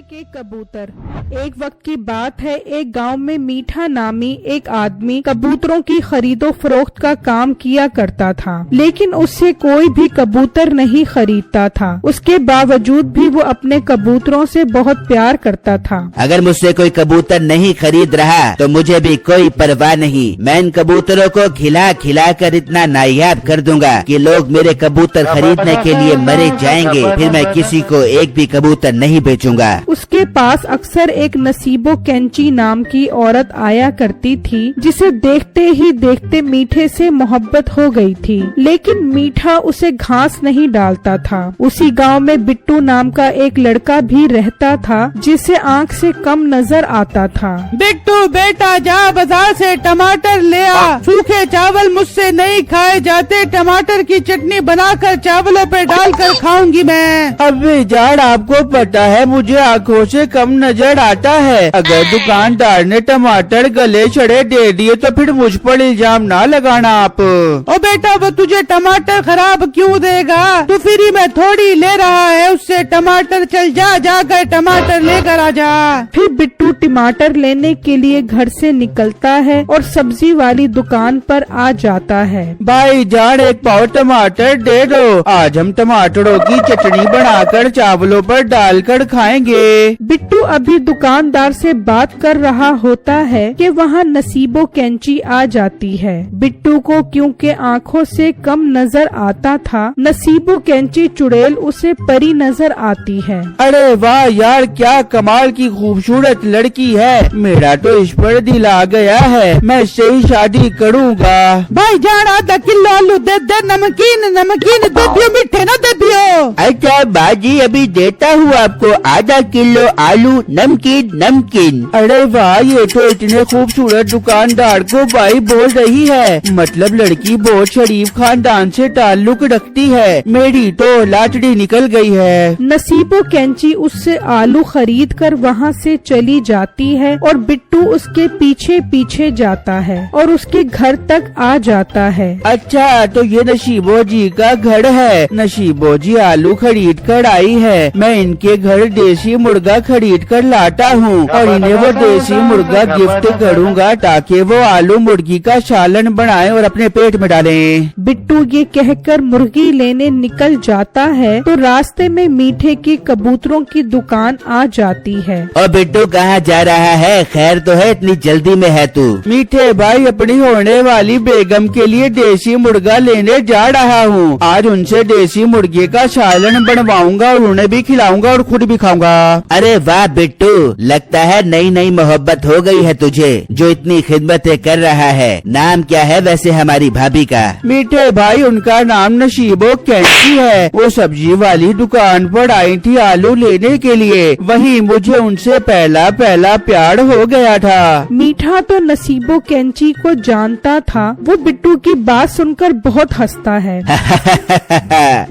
के कबूतर। एक वक्त की बात है, एक गांव में मीठा नामी एक आदमी कबूतरों की खरीदो फरोख्त का काम किया करता था, लेकिन उससे कोई भी कबूतर नहीं खरीदता था। उसके बावजूद भी वो अपने कबूतरों से बहुत प्यार करता था। अगर मुझसे कोई कबूतर नहीं खरीद रहा तो मुझे भी कोई परवाह नहीं। मैं इन कबूतरों को खिला खिला कर इतना नायाब कर दूंगा कि लोग मेरे कबूतर खरीदने के लिए मरे जाएंगे। फिर मैं किसी को एक भी कबूतर नहीं बेचूंगा। उसके पास अक्सर एक नसीबो कैंची नाम की औरत आया करती थी, जिसे देखते ही देखते मीठे से मोहब्बत हो गई थी। लेकिन मीठा उसे घास नहीं डालता था। उसी गांव में बिट्टू नाम का एक लड़का भी रहता था, जिसे आँख से कम नजर आता था। बिट्टू बेटा, जा बाजार से टमाटर ले आ। सूखे चावल मुझसे नहीं खाए जाते। टमाटर की चटनी बनाकर चावलों पे डालकर खाऊंगी मैं। अबे जान, आपको पता है मुझे आँखों से कम नजर आता है। अगर दुकानदार ने टमाटर गले चढ़े दे दिए तो फिर मुझ पर इल्जाम ना लगाना आप। ओ बेटा, वो तुझे टमाटर खराब क्यों देगा? तू फ्री में थोड़ी ले रहा है उससे टमाटर। चल जा, जाकर टमाटर लेकर आ जा। फिर बिट्टू टमाटर लेने के लिए घर से निकलता है और सब्जी वाली दुकान पर आ जाता है। भाई जान, एक पाव टमाटर दे दो। आज हम टमाटरों की चटनी बनाकर चावलों पर डालकर खाएंगे। बिट्टू अभी दुकानदार से बात कर रहा होता है कि वहाँ नसीबो कैंची आ जाती है। बिट्टू को क्योंकि आँखों से कम नजर आता था, नसीबो कैंची चुड़ैल उसे परी नजर आती है। अरे वाह यार, क्या कमाल की खूबसूरत लड़की है। मेरा तो इस पर दिल आ गया है। मैं इससे ही शादी करूँगा। भाई जान, आधा किलो आलू दे दे। नमकीन नमकीन दे दियो, मीठे ना दे दियो। अच्छा बाजी, अभी देता हूँ आपको आधा किलो आलू, नमकीन नमकीन। अरे वाह, ये तो इतने खूबसूरत दुकानदार को भाई बोल रही है। मतलब लड़की बहुत शरीफ खानदान से ताल्लुक रखती है। मेरी तो लाटड़ी निकल गई है। नसीबो कैंची उससे आलू खरीद कर वहाँ से चली जाती है और बिट्टू उसके पीछे पीछे जाता है और उसके घर तक आ जाता है। अच्छा, तो ये नसीबो जी का घर है। नसीबो जी आलू खरीद कर आई है। मैं इनके घर देसी मुर्गा खरीद कर लाता हूँ और इन्हें वो देसी मुर्गा गिफ्ट करूँगा ताकि वो आलू मुर्गी का सालन बनाए और अपने पेट में डालें। बिट्टू ये कहकर मुर्गी लेने निकल जाता है तो रास्ते में मीठे की कबूतरों की दुकान आ जाती है। और बिट्टू कहाँ जा रहा है? खैर तो है, इतनी जल्दी में है तू? मीठे भाई, अपनी होने वाली बेगम के लिए देसी मुर्गा लेने जा रहा हूँ। आज उनसे देसी मुर्गे का सालन बनवाऊंगा और उन्हें भी खिलाऊंगा और खुद भी खाऊंगा। अरे वाह बिट्टू, लगता है नई नई मोहब्बत हो गई है तुझे, जो इतनी खिदमतें कर रहा है। नाम क्या है वैसे हमारी भाभी का? मीठे भाई, उनका नाम नसीबो कैंची है। वो सब्जी वाली दुकान पर आई थी आलू लेने के लिए। वहीं मुझे उनसे पहला प्यार हो गया था। मीठा तो नसीबो कैंची को जानता था। वो बिट्टू की बात सुनकर बहुत हंसता है।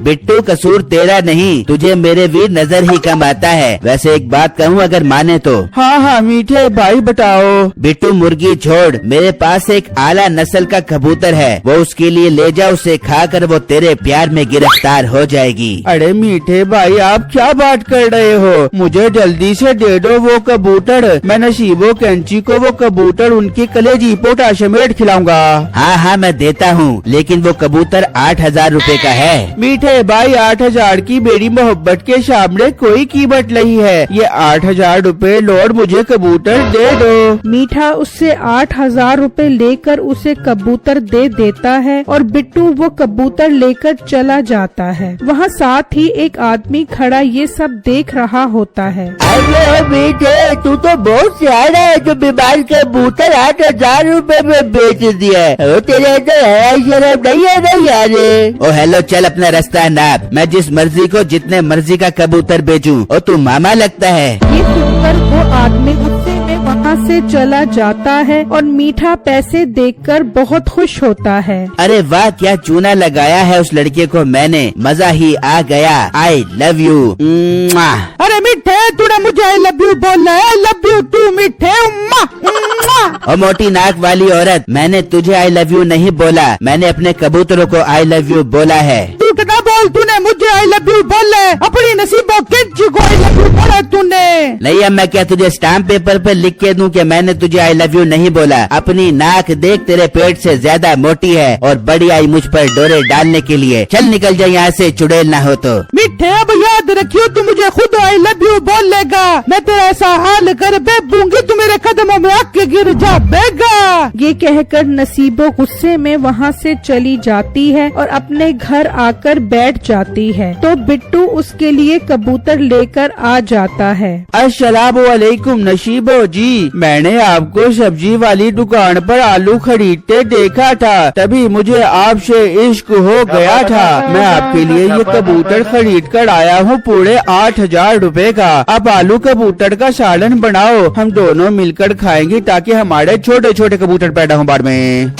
बिट्टू, कसूर तेरा नहीं, तुझे मेरे वीर नजर ही कम आता है। वैसे एक बात कहूँ अगर माने तो? हाँ मीठे भाई, बताओ। बिट्टू मुर्गी छोड़, मेरे पास एक आला नस्ल का कबूतर है, वो उसके लिए ले जा। उसे खाकर वो तेरे प्यार में गिरफ्तार हो जाएगी। अरे मीठे भाई, आप क्या बात कर रहे हो? मुझे जल्दी से दे दो वो कबूतर। मैं नसीबो कैंची को वो कबूतर उनकी कलेजी पोटा समेत खिलाऊंगा। हाँ मैं देता हूँ, लेकिन वो कबूतर 8,000 रुपए का है। मीठे भाई, 8,000 की मेरी मोहब्बत के सामने कोई कीमत नहीं है। ये 8,000 रुपए लौट मुझे कबूतर दे दो। मीठा उससे 8,000 रुपए लेकर उसे कबूतर दे देता है और बिट्टू वो कबूतर लेकर चला जाता है। वहाँ साथ ही एक आदमी खड़ा ये सब देख रहा होता है। अरे मीठे, तू तो बहुत सियाना है जो बीमार कबूतर 8,000 रुपए में बेच दिया है। तेरे अंदर है शर्म नहीं है ना यार? ओ हेलो, चल अपना रास्ता नाप। मैं जिस मर्जी को जितने मर्जी का कबूतर बेचूं, और तू मामा लगता है। ये सुनकर वो आदमी गुस्से में वहाँ से चला जाता है और मीठा पैसे देखकर बहुत खुश होता है। अरे वाह, क्या चूना लगाया है उस लड़के को मैंने, मजा ही आ गया। I love you. अरे मीठे, तूने मुझे आई लव यू बोला है। आई लव यू टू मीठे। और मोटी नाक वाली औरत, मैंने तुझे आई लव यू नहीं बोला, मैंने अपने कबूतरों को आई लव यू बोला है। तू कितना बोल, तूने मुझे आई लव यू बोला है। अपनी नसीबों कैंची को आई लव यू बोला तूने। नहीं अम्मा, क्या तुझे स्टाम्प पेपर पर लिख के दूं कि मैंने तुझे आई लव यू नहीं बोला? अपनी नाक देख, तेरे पेट से ज्यादा मोटी है और बड़ी आई मुझ पर डोरे डालने के लिए। चल निकल जा यहाँ से, चुड़ैल ना हो तो। मीठे अब याद रखियो, तू मुझे खुद आई लव यू बोल लेगा, मैं तेरा ऐसा हाल कर बेबूंगी, तू मेरे कदमों में आके गिर जा बेगा। ये कहकर नसीबो गुस्से में वहाँ से चली जाती है और अपने घर आकर बैठ जाती है। तो बिट्टू उसके लिए कबूतर लेकर आ जाता है। अस्सलामुअलैकुम नसीबो जी, मैंने आपको सब्जी वाली दुकान पर आलू खरीदते देखा था, तभी मुझे आपसे इश्क हो गया था। मैं आपके लिए ये कबूतर खरीद कर आया हूँ पूरे 8,000 रुपए का। अब आलू कबूतर का सालन बनाओ, हम दोनों मिलकर खाएंगे ताकि हमारे छोटे छोटे कबूतर पैदा हो बाद में।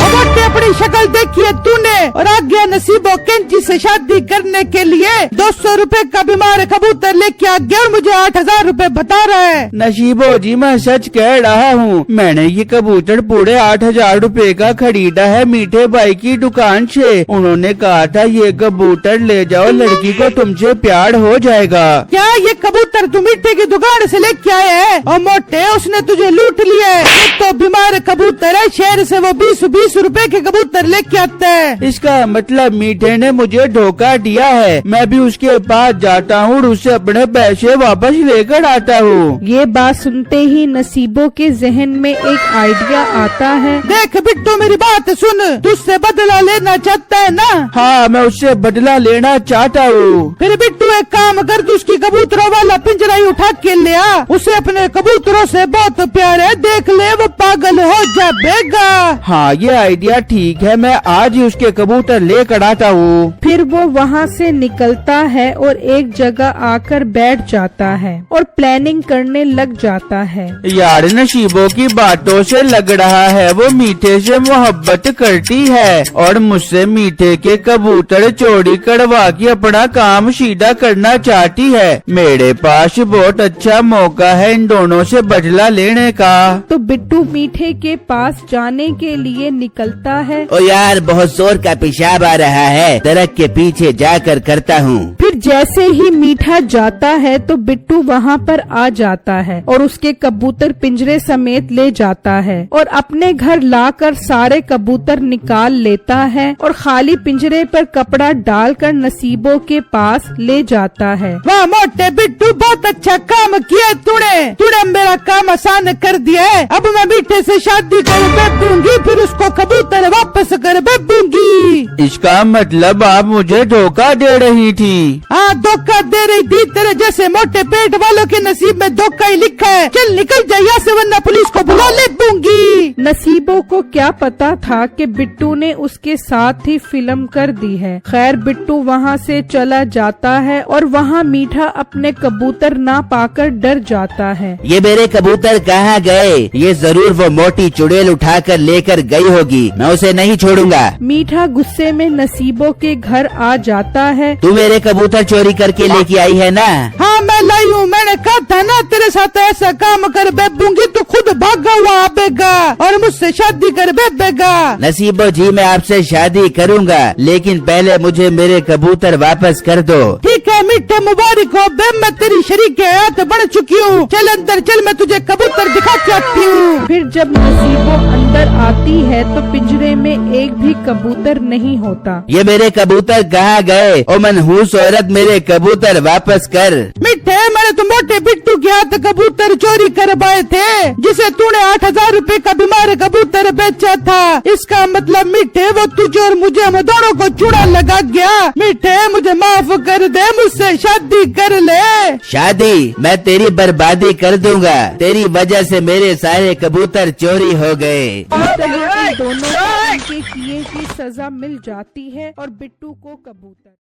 अपनी शक्ल देखी है तूने और आ गया नसीबो कैंची से शादी करने के लिए 200 रुपए का बीमार कबूतर लेके आ गया और मुझे 8,000 रुपए बता रहा है। नसीबो जी मैं सच कह रहा हूँ, मैंने ये कबूतर पूरे 8,000 रुपए का खरीदा है मीठे भाई की दुकान से। उन्होंने कहा था ये कबूतर ले जाओ, लड़की को तुमसे प्यार हो जाएगा। क्या ये कबूतर तू मीठे की दुकान से लेके आए है? और मोटे उसने तुझे लूट लिया है। एक तो बीमार कबूतर है, शहर से वो 20 रुपए के कबूतर लेके आता है। इसका मतलब मीठे ने मुझे धोखा दिया है। मैं भी उसके पास जाता हूँ और उससे अपने पैसे वापस लेकर आता हूँ। ये बात सुनते ही नसीबो के जहन में एक आइडिया आता है। देख बिट्टू मेरी बात सुन, तुझसे बदला लेना चाहता है ना? हाँ मैं उससे बदला लेना चाहता हूँ। फिर बिट्टू एक काम कर, तू उसकी कबूतरों वाला पिंजरा ही उठा के ले आ। उसे अपने कबूतरों से बहुत प्यार है, देख ले वो पागल हो जाएगा। हाँ ये आइडिया ठीक है, मैं आज ही उसके कबूतर लेकर आता हूँ। फिर वो वहाँ से निकलता है और एक जगह आकर बैठ जाता है और प्लानिंग करने लग जाता है। यार नसीबों की बातों से लग रहा है वो मीठे से मोहब्बत करती है और मुझसे मीठे के कबूतर चोरी करवा के अपना काम सीधा करना चाहती है। मेरे पास बहुत अच्छा मौका है इन दोनों से बदला लेने का। तो बिट्टू मीठे के पास जाने के लिए निकलता है। ओ यार बहुत जोर का पेशाब आ रहा है, दरख्त के पीछे जाकर करता हूँ। फिर जैसे ही मीठा जाता है तो बिट्टू वहाँ पर आ जाता है और उसके कबूतर पिंजरे समेत ले जाता है और अपने घर लाकर सारे कबूतर निकाल लेता है और खाली पिंजरे पर कपड़ा डालकर नसीबों के पास ले जाता है। वाह मोटे बिट्टू, बहुत अच्छा काम किया तूने मेरा काम आसान कर दिया है। अब मैं मीठे से शादी कर बैठूंगी, फिर उसको कबूतर वापस कर बैठूंगी। इसका मतलब आप मुझे धोखा दे रही थी? हाँ धोखा दे रही थी, तेरे जैसे मोटे पेट वालों के नसीब में धोखा ही लिखा है। चल निकल जा यहाँ से वरना पुलिस को बुला ले दूंगी। नसीबों को क्या पता था कि बिट्टू ने उसके साथ ही फिल्म कर दी है। खैर बिट्टू वहाँ से चला जाता है और वहाँ मीठा अपने कबूतर ना पाकर डर जाता है। ये मेरे कबूतर कहाँ गए? ये जरूर वो मोटी चुड़ैल उठाकर लेकर गई होगी, मैं उसे नहीं छोड़ूंगा। मीठा गुस्से में नसीबों के घर आ जाता है। तू मेरे कबूतर चोरी करके लेके आई है ना? हाँ मैं लाई हूँ, मैंने कहा था ना तेरे साथ ऐसा काम कर बैठूंगी तो खुद भागा हुआ आएगा और मुझसे शादी कर बैठेगा। नसीबो जी मैं आपसे शादी करूँगा, लेकिन पहले मुझे मेरे कबूतर वापस कर दो। ठीक है मीठे मुबारक हो बे, मैं तेरी शरीक हयात बन चुकी हूँ। चल अंदर चल, मैं तुझे कबूतर दिखा के आती हूँ। फिर जब नसीबो अंदर आती है तो पिंजरे में एक भी कबूतर नहीं होता। ये मेरे कबूतर कहाँ गए? ओ मनहूस औरत, मेरे कबूतर वापस कर। मिठे मैंने तो मोटे बिट्टू के हाथ कबूतर चोरी करवाए थे, जिसे तूने 8,000 रुपए का बीमार कबूतर बेचा था। इसका मतलब मीठे वो तुझे और मुझे, हम दोनों को चूड़ा लगा गया। मीठे मुझे माफ कर दे, मुझसे शादी कर ले। शादी? मैं तेरी बर्बादी कर दूंगा, तेरी वजह से मेरे सारे कबूतर चोरी हो गए। दोनों को उनके किए की सजा मिल जाती है और बिट्टू को कबूतर